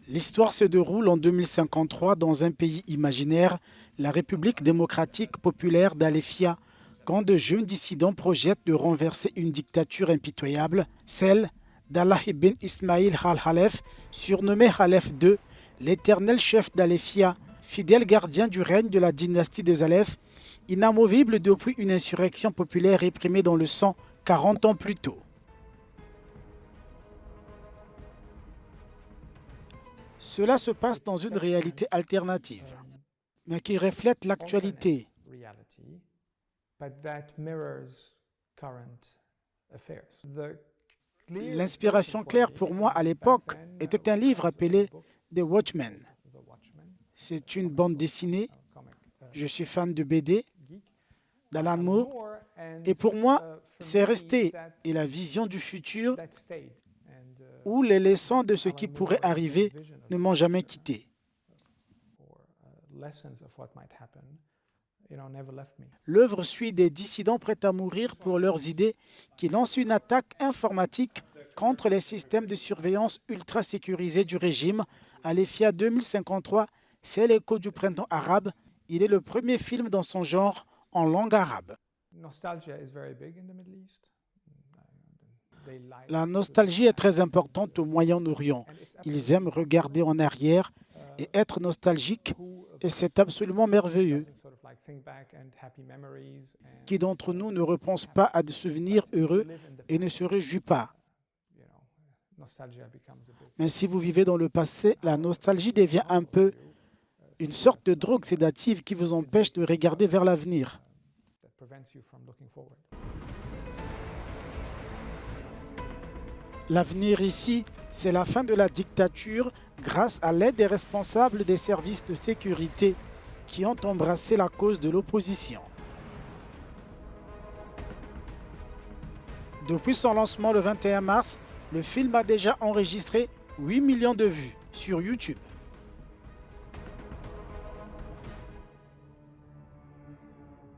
L'histoire se déroule en 2053 dans un pays imaginaire, la République démocratique populaire d'Alefia, quand de jeunes dissidents projettent de renverser une dictature impitoyable, celle d'Allah ibn Ismail al-Khalef, surnommé Khalef II, l'éternel chef d'Alefia, fidèle gardien du règne de la dynastie des Alef, inamovible depuis une insurrection populaire réprimée dans le sang 40 ans plus tôt. Cela se passe dans une réalité alternative, mais qui reflète l'actualité. L'inspiration claire pour moi à l'époque était un livre appelé The Watchmen. C'est une bande dessinée. Je suis fan de BD, d'Alan Moore, et pour moi, c'est resté. Et la vision du futur où les leçons de ce qui pourrait arriver ne m'ont jamais quitté. L'œuvre suit des dissidents prêts à mourir pour leurs idées qui lancent une attaque informatique contre les systèmes de surveillance ultra sécurisés du régime. Alefia 2053 fait l'écho du printemps arabe. Il est le premier film dans son genre en langue arabe. La nostalgie est très importante au Moyen-Orient. Ils aiment regarder en arrière et être nostalgiques, et c'est absolument merveilleux. Qui d'entre nous ne repense pas à des souvenirs heureux et ne se réjouit pas? Mais si vous vivez dans le passé, la nostalgie devient un peu une sorte de drogue sédative qui vous empêche de regarder vers l'avenir. L'avenir ici, c'est la fin de la dictature grâce à l'aide des responsables des services de sécurité qui ont embrassé la cause de l'opposition. Depuis son lancement le 21 mars, le film a déjà enregistré 8 millions de vues sur YouTube.